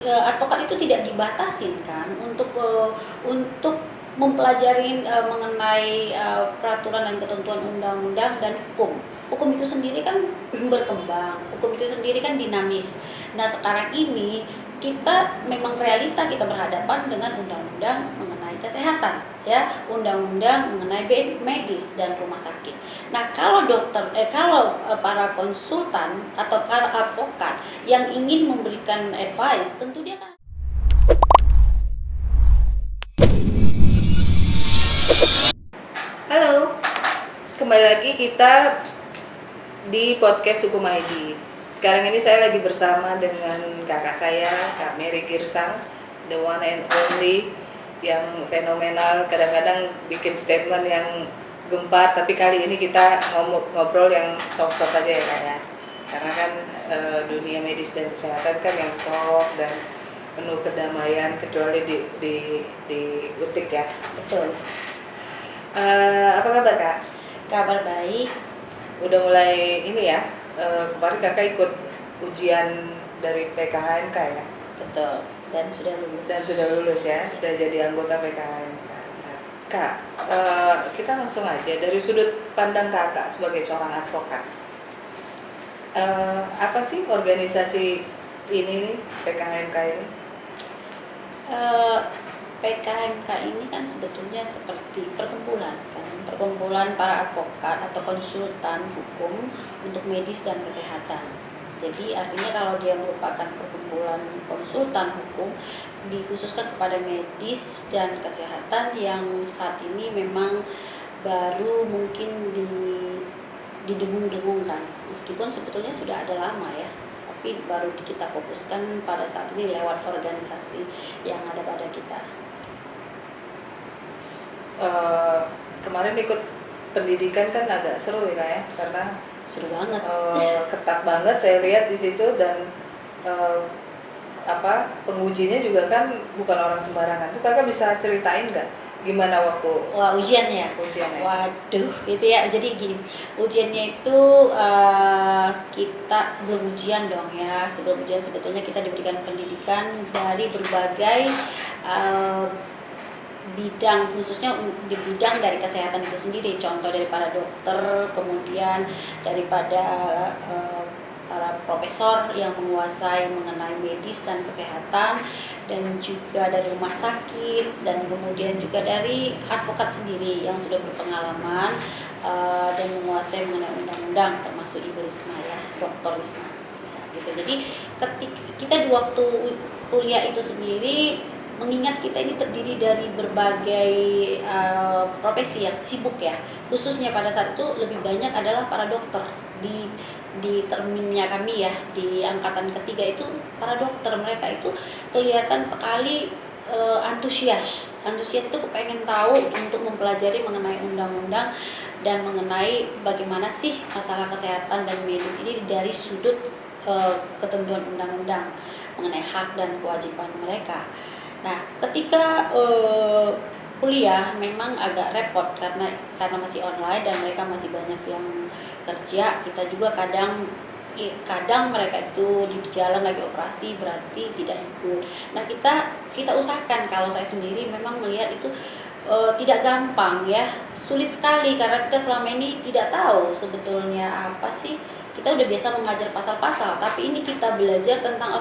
Advokat itu tidak dibatasin kan untuk mempelajari mengenai peraturan dan ketentuan undang-undang dan hukum. Hukum itu sendiri kan berkembang, hukum itu sendiri kan dinamis. Nah sekarang ini kita memang realita kita berhadapan dengan undang-undang mengenai kesehatan, ya, undang-undang mengenai medis dan rumah sakit. Nah kalau para konsultan atau para advokat yang ingin memberikan advice, tentu dia kan. Halo, kembali lagi kita di podcast Hukum ID. Sekarang ini saya lagi bersama dengan kakak saya, Kak Mary Girsang, the one and only, yang fenomenal, kadang-kadang bikin statement yang gempar, tapi kali ini kita ngobrol yang soft-soft aja ya Kak ya. Karena kan dunia medis dan kesehatan kan yang soft dan penuh kedamaian, kecuali di utik ya. Betul. Apa kabar Kak? Kabar baik. Udah mulai ini ya, kemarin kakak ikut ujian dari PKHMK ya? Betul, dan sudah lulus. Dan sudah lulus ya, sudah jadi anggota PKHMK. Nah, Kak, kita langsung aja dari sudut pandang kakak sebagai seorang advokat. Apa sih organisasi ini nih, PKHMK ini? PKHMK ini kan sebetulnya seperti perkumpulan para advokat atau konsultan hukum untuk medis dan kesehatan. Jadi artinya kalau dia merupakan perkumpulan konsultan hukum dikhususkan kepada medis dan kesehatan yang saat ini memang baru mungkin didengung-dengungkan, meskipun sebetulnya sudah ada lama ya, tapi baru kita fokuskan pada saat ini lewat organisasi yang ada pada kita. Kemarin ikut pendidikan kan agak seru ya Kak ya, karena Seru banget. ketat banget saya lihat di situ, dan pengujinya juga kan bukan orang sembarangan. Tuh kakak bisa ceritain nggak gimana waktu Ujiannya? Waduh, itu ya. Jadi gini, ujiannya itu kita sebelum ujian dong ya. Sebelum ujian sebetulnya kita diberikan pendidikan dari berbagai bidang, khususnya di bidang dari kesehatan itu sendiri. Contoh dari para dokter, kemudian daripada para profesor yang menguasai mengenai medis dan kesehatan, dan juga dari rumah sakit, dan kemudian juga dari advokat sendiri yang sudah berpengalaman dan menguasai mengenai undang-undang, termasuk Ibu Risma ya, Dr. Risma ya, gitu. Jadi ketika kita di waktu kuliah itu sendiri, mengingat kita ini terdiri dari berbagai profesi yang sibuk ya, khususnya pada saat itu lebih banyak adalah para dokter. Di terminnya kami ya, di angkatan ketiga itu para dokter, mereka itu kelihatan sekali antusias itu kepengen tahu untuk mempelajari mengenai undang-undang dan mengenai bagaimana sih masalah kesehatan dan medis ini dari sudut ketentuan undang-undang mengenai hak dan kewajiban mereka. Nah, ketika kuliah memang agak repot karena masih online dan mereka masih banyak yang kerja. Kita juga kadang mereka itu di jalan lagi operasi, berarti tidak ikut. Nah, kita usahakan. Kalau saya sendiri memang melihat itu tidak gampang ya, sulit sekali karena kita selama ini tidak tahu sebetulnya apa sih. Kita udah biasa mengajar pasal-pasal, tapi ini kita belajar tentang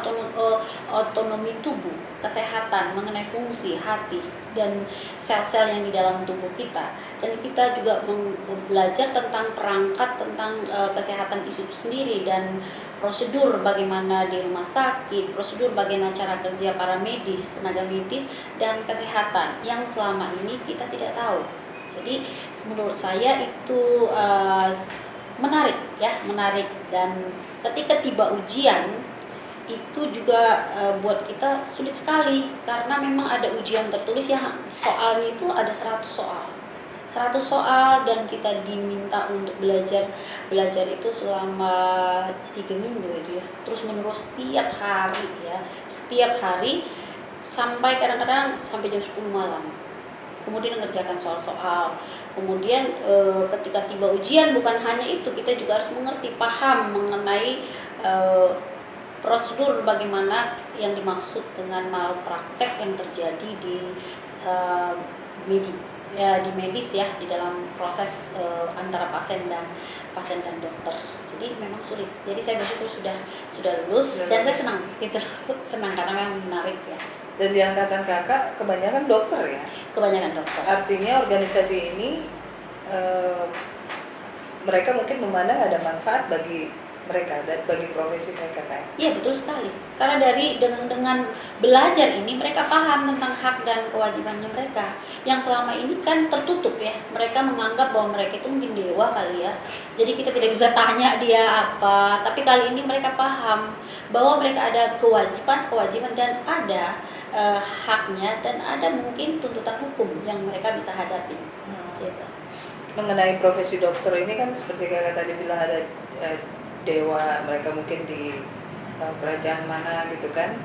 otonomi tubuh, kesehatan, mengenai fungsi hati dan sel-sel yang di dalam tubuh kita. Dan kita juga belajar tentang perangkat tentang kesehatan itu sendiri dan prosedur bagaimana di rumah sakit, prosedur bagaimana cara kerja para medis, tenaga medis dan kesehatan yang selama ini kita tidak tahu. Jadi menurut saya itu menarik, dan ketika tiba ujian itu juga buat kita sulit sekali karena memang ada ujian tertulis yang soalnya itu ada 100 soal dan kita diminta untuk belajar itu selama 3 minggu itu ya, terus menerus setiap hari sampai kadang-kadang sampai jam 10 malam. Kemudian mengerjakan soal-soal. Kemudian ketika tiba ujian bukan hanya itu, kita juga harus paham mengenai prosedur bagaimana yang dimaksud dengan malpraktek yang terjadi di uh, di medis ya, di dalam proses antara pasien dan dokter. Jadi memang sulit. Jadi saya bersyukur sudah lulus dan saya senang gitu. Senang karena memang menarik ya. Dan di angkatan kakak kebanyakan dokter ya? Kebanyakan dokter. Artinya organisasi ini mereka mungkin memandang ada manfaat bagi mereka dan bagi profesi mereka kan? Iya betul sekali. Karena dengan belajar ini mereka paham tentang hak dan kewajibannya mereka. Yang selama ini kan tertutup ya. Mereka menganggap bahwa mereka itu mungkin dewa kali ya. Jadi kita tidak bisa tanya dia apa. Tapi kali ini mereka paham bahwa mereka ada kewajiban dan ada haknya dan ada mungkin tuntutan hukum yang mereka bisa hadapi. Gitu. Mengenai profesi dokter ini kan seperti kakak tadi bilang ada dewa, mereka mungkin di kerajaan mana gitu kan.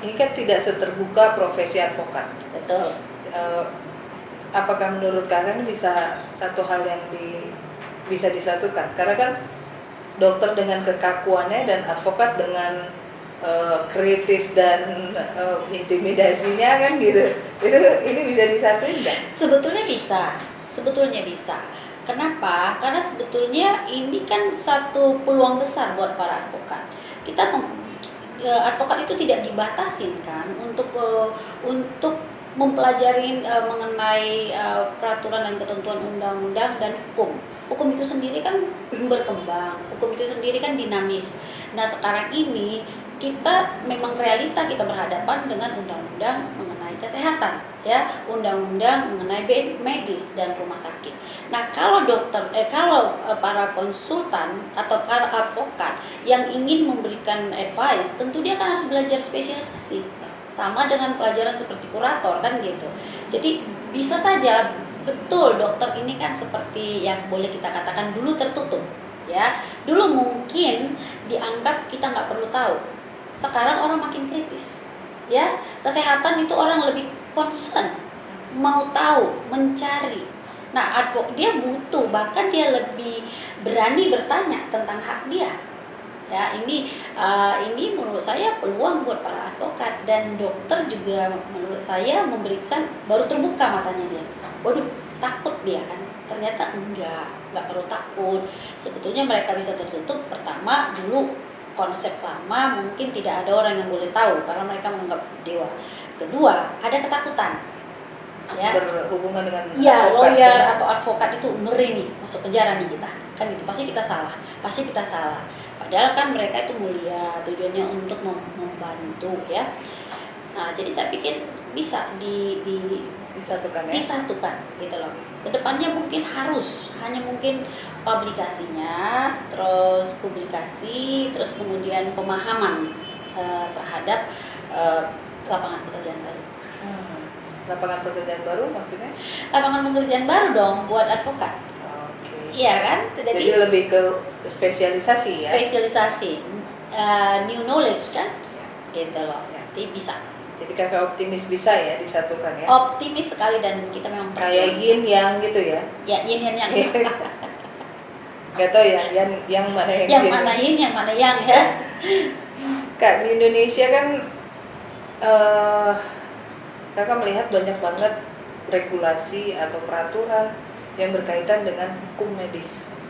Ini kan tidak seterbuka profesi advokat. Betul. Apakah menurut kakak ini bisa satu hal yang bisa disatukan? Karena kan dokter dengan kekakuannya dan advokat dengan kritis dan intimidasinya kan gitu. Ini bisa disatuin nggak? Sebetulnya bisa. Kenapa? Karena sebetulnya ini kan satu peluang besar buat para advokat. Advokat itu tidak dibatasin kan untuk mempelajari mengenai peraturan dan ketentuan undang-undang dan hukum. Hukum itu sendiri kan berkembang, hukum itu sendiri kan dinamis. Nah sekarang ini kita memang realita kita berhadapan dengan undang-undang mengenai kesehatan, ya, undang-undang mengenai medis dan rumah sakit. Nah kalau para konsultan atau para advokat yang ingin memberikan advice, tentu dia kan harus belajar spesialisasi. Sama dengan pelajaran seperti kurator kan gitu. Jadi bisa saja betul dokter ini kan seperti yang boleh kita katakan dulu tertutup ya. Dulu mungkin dianggap kita nggak perlu tahu. Sekarang orang makin kritis ya. Kesehatan itu orang lebih concern, mau tahu, mencari. Nah dia butuh, bahkan dia lebih berani bertanya tentang hak dia. Ya, ini menurut saya peluang buat para advokat dan dokter juga menurut saya memberikan baru terbuka matanya dia. Waduh, takut dia kan. Ternyata enggak perlu takut. Sebetulnya mereka bisa tertutup. Pertama, dulu konsep lama mungkin tidak ada orang yang boleh tahu karena mereka menganggap dewa. Kedua, ada ketakutan. Ya. Berhubungan dengan lawyer atau advokat itu ngeri nih, masuk penjara nih kita. Kan gitu, pasti kita salah. Padahal kan mereka itu mulia, tujuannya untuk membantu ya. Nah, jadi saya pikir bisa disatukan ya. Disatukan gitu loh. Kedepannya mungkin hanya mungkin publikasinya, terus publikasi, terus kemudian pemahaman terhadap lapangan pekerjaan baru. Lapangan pekerjaan baru maksudnya? Lapangan pekerjaan baru dong buat advokat. Iya kan? Jadi lebih ke spesialisasi ya? Spesialisasi, new knowledge kan? Gitu loh, jadi bisa. Jadi kakak optimis bisa ya disatukan ya? Optimis sekali dan kita memang kayak yin yang gitu ya? Ya, yin yang Gak tau ya, yang mana yang yin? Mana yin, yang mana yang ya? Kak, di Indonesia kan kakak melihat banyak banget regulasi atau peraturan yang berkaitan dengan hukum medis.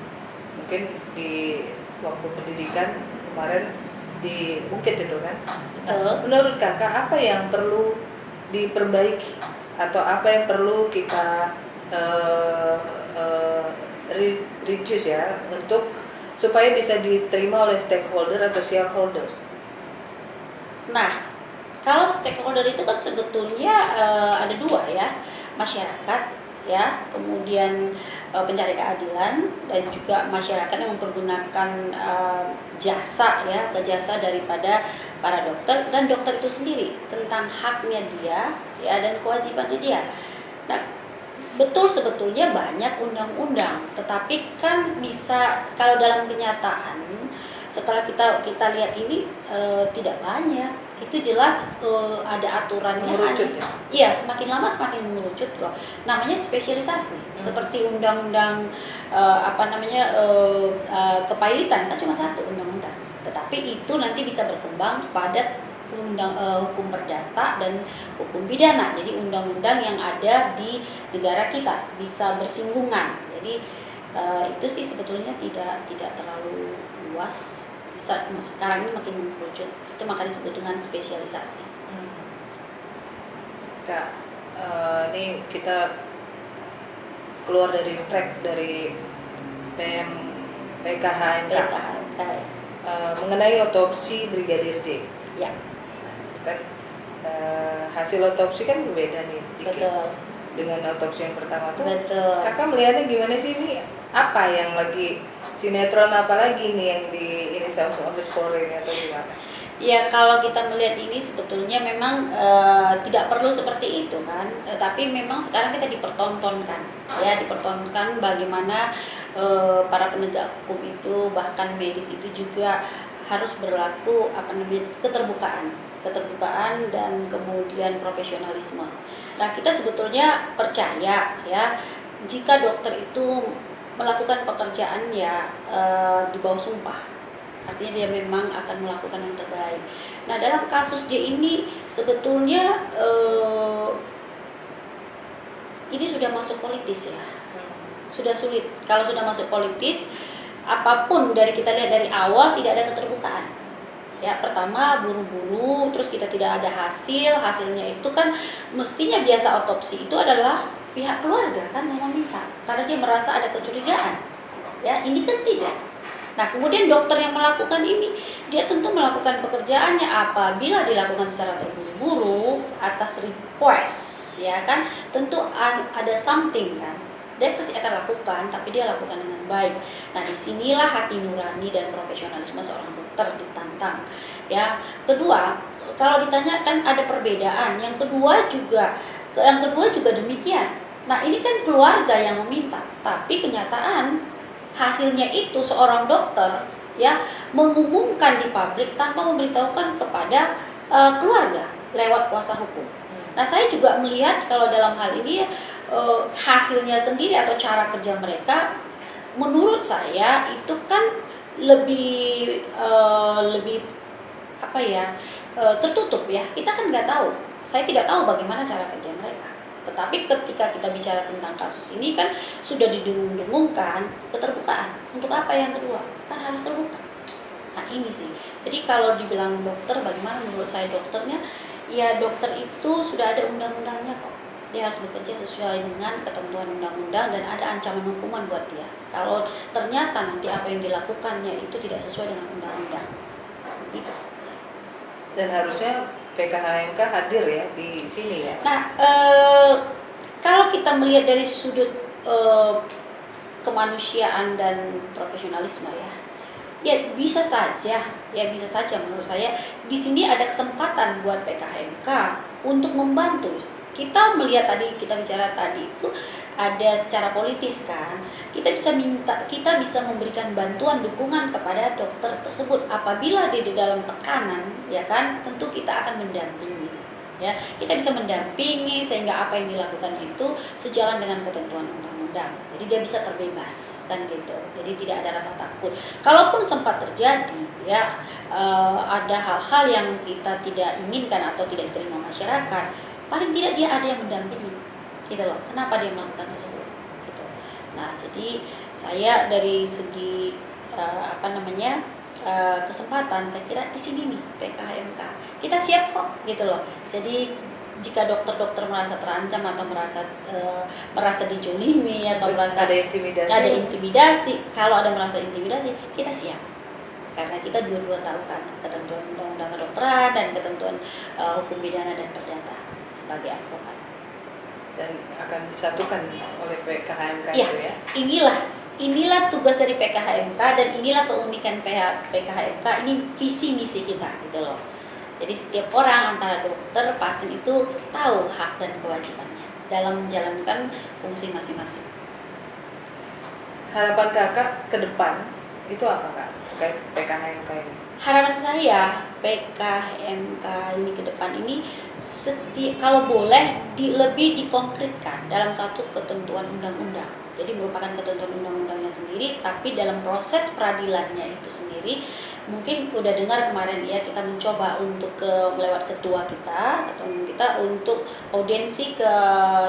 Mungkin di waktu pendidikan kemarin di UNKIT itu kan. Nah, menurut kakak apa yang perlu diperbaiki atau apa yang perlu kita reduce ya untuk supaya bisa diterima oleh stakeholder atau shareholder? Nah, kalau stakeholder itu kan sebetulnya ada dua ya, masyarakat ya, kemudian pencari keadilan dan juga masyarakat yang mempergunakan jasa daripada para dokter dan dokter itu sendiri tentang haknya dia ya dan kewajibannya dia. Nah, betul sebetulnya banyak undang-undang, tetapi kan bisa kalau dalam kenyataan setelah kita lihat ini tidak banyak. Itu jelas ada aturannya. Mengerucut ya? Iya, semakin lama semakin mengerucut kok. Namanya spesialisasi. Seperti undang-undang kepailitan kan cuma satu undang-undang. Tetapi itu nanti bisa berkembang kepada hukum perdata dan hukum pidana. Jadi undang-undang yang ada di negara kita bisa bersinggungan. Jadi itu sih sebetulnya tidak terlalu luas. Bisa sekarang ini makin mengkerucut. Itu makanya disebut dengan spesialisasi. Kak, ini kita keluar dari track dari PKHMK. PKHMK ya. Mengenai otopsi Brigadir J. Ya. Kan hasil otopsi kan berbeda nih dikit. Betul. Dengan otopsi yang pertama tuh. Betul. Kakak melihatnya gimana sih, ini apa yang lagi sinetron apa lagi nih yang di ini sama Mabes Polri ini atau gimana? Ya, kalau kita melihat ini sebetulnya memang tidak perlu seperti itu kan, tapi memang sekarang kita dipertontonkan, ya dipertontonkan bagaimana para penegak hukum itu, bahkan medis itu juga harus berlaku keterbukaan dan kemudian profesionalisme. Nah, kita sebetulnya percaya ya jika dokter itu melakukan pekerjaan ya di bawah sumpah. Artinya dia memang akan melakukan yang terbaik. Nah, dalam kasus J ini sebetulnya ini sudah masuk politis ya. Sudah sulit. Kalau sudah masuk politis, apapun dari kita lihat dari awal tidak ada keterbukaan. Ya, pertama buru-buru, terus kita tidak ada hasilnya itu kan mestinya biasa otopsi itu adalah pihak keluarga kan yang meminta karena dia merasa ada kecurigaan. Ya, ini kan tidak. Nah, kemudian dokter yang melakukan ini, dia tentu melakukan pekerjaannya apabila dilakukan secara terburu-buru atas request, ya kan? Tentu ada something kan. Dia pasti akan lakukan, tapi dia lakukan dengan baik. Nah, disinilah hati nurani dan profesionalisme seorang dokter ditantang. Ya, kedua, kalau ditanyakan ada perbedaan, yang kedua juga demikian. Nah, ini kan keluarga yang meminta, tapi kenyataan hasilnya itu seorang dokter ya mengumumkan di publik tanpa memberitahukan kepada keluarga lewat kuasa hukum. Nah, saya juga melihat kalau dalam hal ini hasilnya sendiri atau cara kerja mereka menurut saya itu kan lebih tertutup ya. Kita kan nggak tahu. Saya tidak tahu bagaimana cara kerja mereka. Tetapi ketika kita bicara tentang kasus ini kan sudah didengung-dengungkan keterbukaan. Untuk apa yang kedua? Kan harus terbuka. Nah, ini sih. Jadi kalau dibilang dokter, bagaimana menurut saya dokternya? Ya, dokter itu sudah ada undang-undangnya kok. Dia harus bekerja sesuai dengan ketentuan undang-undang dan ada ancaman hukuman buat dia. Kalau ternyata nanti apa yang dilakukannya itu tidak sesuai dengan undang-undang. Gitu. Dan harusnya PKHMK hadir ya di sini ya. Nah, kalau kita melihat dari sudut kemanusiaan dan profesionalisme ya bisa saja menurut saya di sini ada kesempatan buat PKHMK untuk membantu. Kita bicara tadi itu ada secara politis kan. Kita bisa memberikan bantuan dukungan kepada dokter tersebut apabila dia di dalam tekanan, ya kan? Tentu kita akan mendampingi. Ya, kita bisa mendampingi sehingga apa yang dilakukan itu sejalan dengan ketentuan undang-undang. Jadi dia bisa terbebas kan gitu. Jadi tidak ada rasa takut. Kalaupun sempat terjadi ya ada hal-hal yang kita tidak inginkan atau tidak diterima masyarakat, paling tidak dia ada yang mendampingi gitu loh. Kenapa dia melakukan tersebut gitu. Nah, jadi saya dari segi kesempatan saya kira di sini nih PKHMK kita siap kok gitu loh. Jadi jika dokter-dokter merasa terancam atau merasa dijolimi atau merasa ada intimidasi, kalau ada merasa intimidasi kita siap karena kita dua-dua tahu kan ketentuan undang-undang kedokteran dan ketentuan hukum pidana dan perdata sebagai advokat dan akan disatukan oleh PKHMK ya, itu ya. Inilah tugas dari PKHMK dan inilah keunikan PKHMK, ini visi misi kita gitu loh. Jadi setiap orang antara dokter, pasien itu tahu hak dan kewajibannya dalam menjalankan fungsi masing-masing. Harapan kakak ke depan itu apa kak terkait PKHMK ini? Harapan saya PKHMK ini ke depan ini kalau boleh lebih dikonkretkan dalam satu ketentuan undang-undang. Jadi merupakan ketentuan undang-undang yang sendiri, tapi dalam proses peradilannya itu sendiri mungkin udah dengar kemarin ya, kita mencoba untuk melewat ketua kita atau kita untuk audiensi ke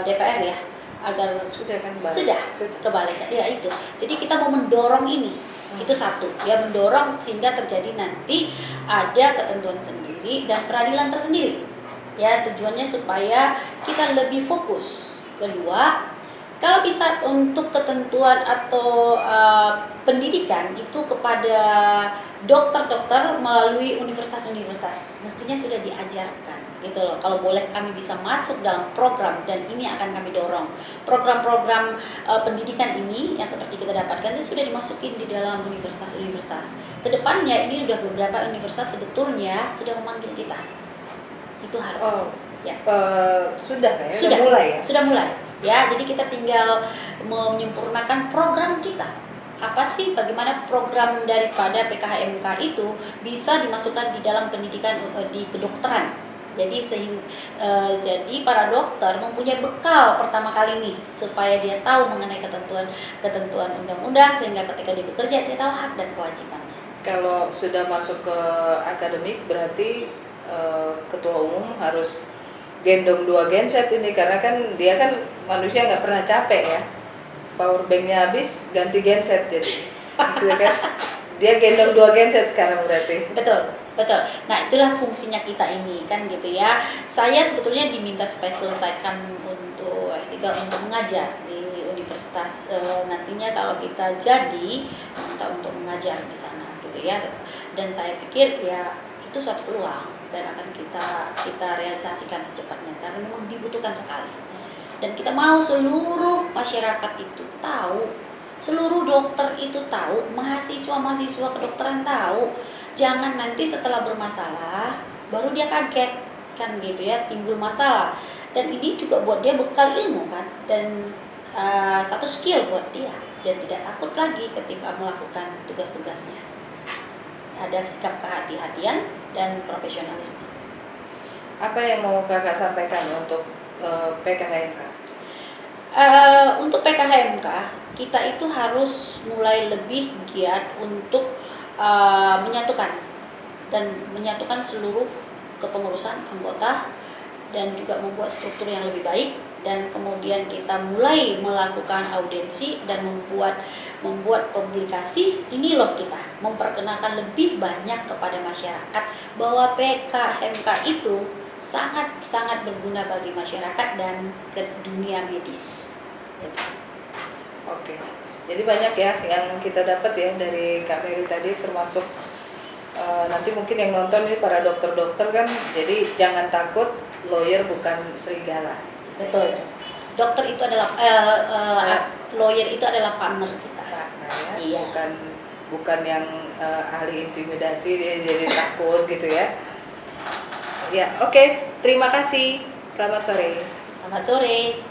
DPR ya, agar Sudah kan balik? sudah kebalik ya itu. Jadi kita mau mendorong ini. Itu satu, ya mendorong sehingga terjadi nanti ada ketentuan sendiri dan peradilan tersendiri. Ya, tujuannya supaya kita lebih fokus. Kedua, kalau bisa untuk ketentuan atau pendidikan itu kepada dokter-dokter melalui universitas-universitas, mestinya sudah diajarkan gitu loh. Kalau boleh kami bisa masuk dalam program, dan ini akan kami dorong. Program-program pendidikan ini yang seperti kita dapatkan itu sudah dimasukin di dalam universitas-universitas. Kedepannya ini sudah beberapa universitas sebetulnya sudah memanggil kita. Itu harus. Ya. Sudah ya? Sudah mulai ya? Sudah mulai. Ya, jadi kita tinggal menyempurnakan program kita. Apa sih, bagaimana program daripada PKHMK itu bisa dimasukkan di dalam pendidikan di kedokteran. Jadi jadi para dokter mempunyai bekal pertama kali nih supaya dia tahu mengenai ketentuan undang-undang, sehingga ketika dia bekerja dia tahu hak dan kewajibannya. Kalau sudah masuk ke akademik berarti ketua umum harus gendong 2 genset ini, karena kan dia kan manusia nggak pernah capek ya. Power banknya habis ganti genset jadi gitu kan. Dia gendong 2 genset sekarang berarti. Betul. Nah, itulah fungsinya kita ini kan gitu ya. Saya sebetulnya diminta supaya selesaikan untuk S3 untuk mengajar di universitas. Nantinya kalau kita jadi minta untuk mengajar di sana gitu ya. Dan saya pikir ya itu suatu peluang dan akan kita realisasikan secepatnya karena memang dibutuhkan sekali. Dan kita mau seluruh masyarakat itu tahu, seluruh dokter itu tahu, mahasiswa kedokteran tahu. Jangan nanti setelah bermasalah baru dia kaget kan gitu ya, timbul masalah. Dan ini juga buat dia bekal ilmu kan, dan satu skill buat dia. Dia tidak takut lagi ketika melakukan tugas-tugasnya. Ada sikap kehati-hatian dan profesionalisme. Apa yang mau kakak sampaikan untuk PKHMK? Untuk PKHMK kita itu harus mulai lebih giat untuk menyatukan seluruh kepengurusan anggota dan juga membuat struktur yang lebih baik, dan kemudian kita mulai melakukan audiensi dan membuat publikasi. Ini loh, kita memperkenalkan lebih banyak kepada masyarakat bahwa PKHMK itu sangat berguna bagi masyarakat dan ke dunia medis. Oke. Jadi banyak ya yang kita dapat ya dari Kak Mary tadi, termasuk nanti mungkin yang nonton ini para dokter-dokter kan, jadi jangan takut, lawyer bukan serigala. Betul. Dokter itu adalah lawyer itu adalah partner kita. Partner ya. Iya. Bukan yang ahli intimidasi dia jadi takut gitu ya. Ya, oke. Terima kasih. Selamat sore. Selamat sore.